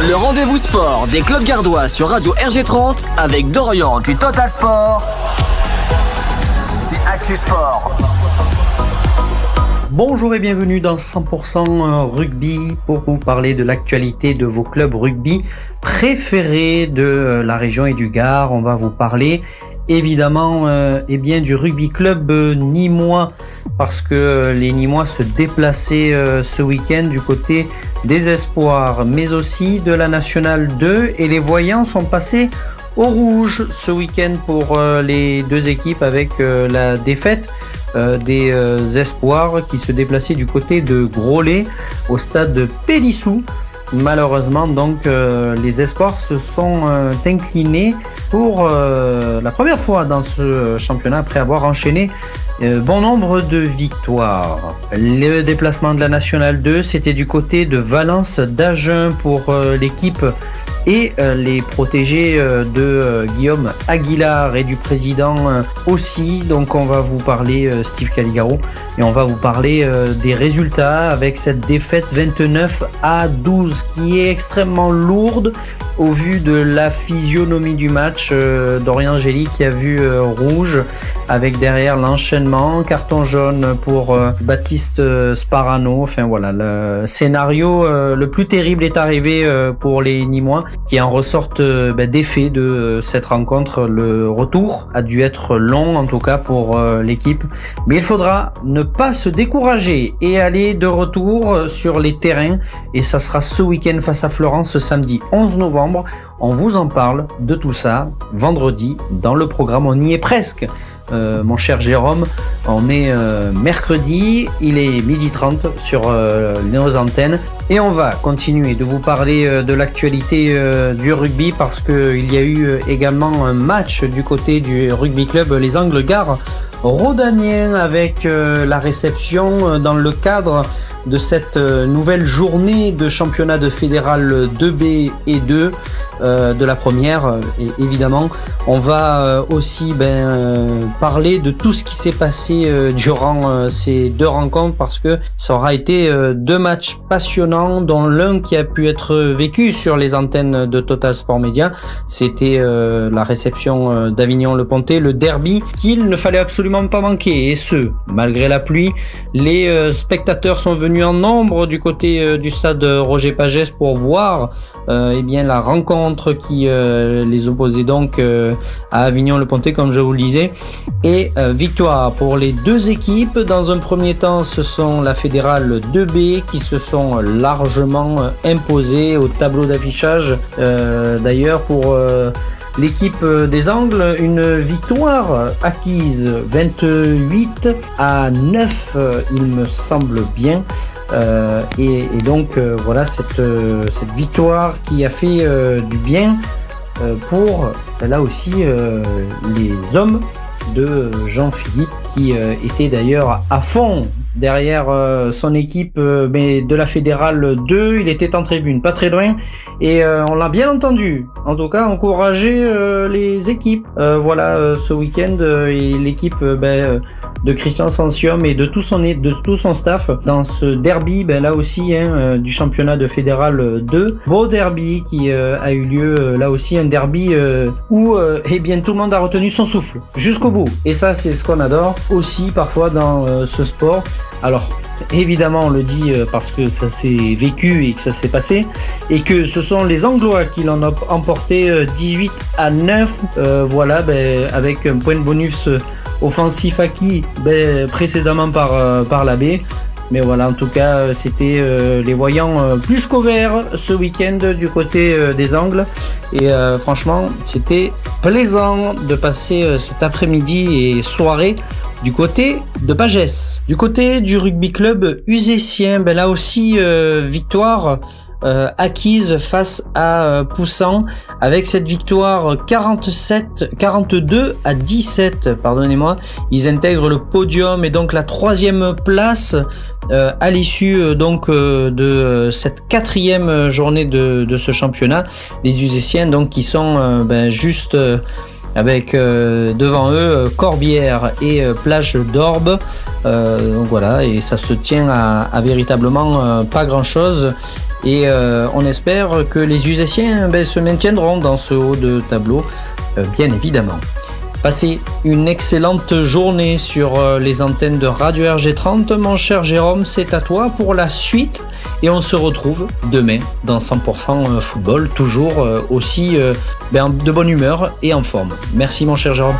Le rendez-vous sport des clubs gardois sur Radio RG30 avec Dorian du Total Sport. C'est Actu Sport. Bonjour et bienvenue dans 100% rugby pour vous parler de l'actualité de vos clubs rugby préférés de la région et du Gard. On va vous parler évidemment du rugby club nîmois parce que les Nîmois se déplaçaient ce week-end du côté des Espoirs, mais aussi de la Nationale 2 et les Voyants sont passés au rouge ce week-end pour les deux équipes avec la défaite des Espoirs qui se déplaçaient du côté de Groslay au stade de Pélissou. Malheureusement, donc, les Espoirs se sont inclinés pour la première fois dans ce championnat après avoir enchaîné bon nombre de victoires. Le déplacement de la Nationale 2, c'était du côté de Valence d'Agen pour l'équipe et les protégés de Guillaume Aguilar et du président aussi. Donc on va vous parler Steve Caligaro et on va vous parler des résultats avec cette défaite 29-12 qui est extrêmement lourde au vu de la physionomie du match. Dorian Gély qui a vu rouge avec derrière l'enchaînement, carton jaune pour Baptiste Sparano. Enfin voilà, le scénario le plus terrible est arrivé pour les Nîmois qui en ressortent d'effet de cette rencontre. Le retour a dû être long en tout cas pour l'équipe, mais il faudra ne pas se décourager et aller de retour sur les terrains et ça sera ce week-end face à Florence ce samedi 11 novembre. On vous en parle de tout ça vendredi dans le programme, on y est presque. Mon cher Jérôme, on est mercredi, il est 12h30 sur nos antennes et on va continuer de vous parler de l'actualité du rugby parce qu'il y a eu également un match du côté du rugby club Les Angles Gard Rhodanien avec la réception dans le cadre de cette nouvelle journée de championnat de fédéral 2B et 2 de la première. Et évidemment, on va aussi parler de tout ce qui s'est passé durant ces deux rencontres parce que ça aura été deux matchs passionnants dont l'un qui a pu être vécu sur les antennes de Total Sport Media. C'était la réception d'Avignon-le-Pontet, le derby qu'il ne fallait absolument pas manquer et ce, malgré la pluie. Les spectateurs sont venus en nombre du côté du stade Roger Pagès pour voir la rencontre qui les opposait donc à Avignon-le-Pontet comme je vous le disais et victoire pour les deux équipes. Dans un premier temps ce sont la fédérale 2B qui se sont largement imposées au tableau d'affichage d'ailleurs pour l'équipe des Angles, une victoire acquise 28-9 il me semble bien et donc voilà cette victoire qui a fait du bien pour là aussi les hommes de Jean-Philippe qui était d'ailleurs à fond derrière son équipe mais de la fédérale 2, il était en tribune pas très loin et on l'a bien entendu en tout cas encourager les équipes ce week-end et l'équipe de Christian Sancium et de tout son staff dans ce derby là aussi du championnat de fédéral 2, beau derby qui a eu lieu là aussi un derby où tout le monde a retenu son souffle jusqu'au bout et ça c'est ce qu'on adore aussi parfois dans ce sport. Alors évidemment on le dit parce que ça s'est vécu et que ça s'est passé et que ce sont les Anglois qui l'ont emporté 18-9 avec un point de bonus offensif acquis précédemment par l'abbé. Mais voilà, en tout cas, c'était les Voyants plus qu'au vert ce week-end du côté des Angles. Et franchement, c'était plaisant de passer cet après-midi et soirée du côté de Pagès. Du côté du rugby club uzésien, là aussi, victoire acquise face à Poussan avec cette victoire 42-17, pardonnez-moi. Ils intègrent le podium et donc la 3e place à l'issue de cette 4e journée de ce championnat. Les Uzésiens donc qui sont juste avec devant eux Corbière et Plage d'Orbe. Donc voilà, et ça se tient à véritablement pas grand chose. Et on espère que les Uzessiens se maintiendront dans ce haut de tableau, bien évidemment. Passez une excellente journée sur les antennes de Radio RG30. Mon cher Jérôme, c'est à toi pour la suite. Et on se retrouve demain dans 100% football, toujours aussi de bonne humeur et en forme. Merci mon cher Jérôme.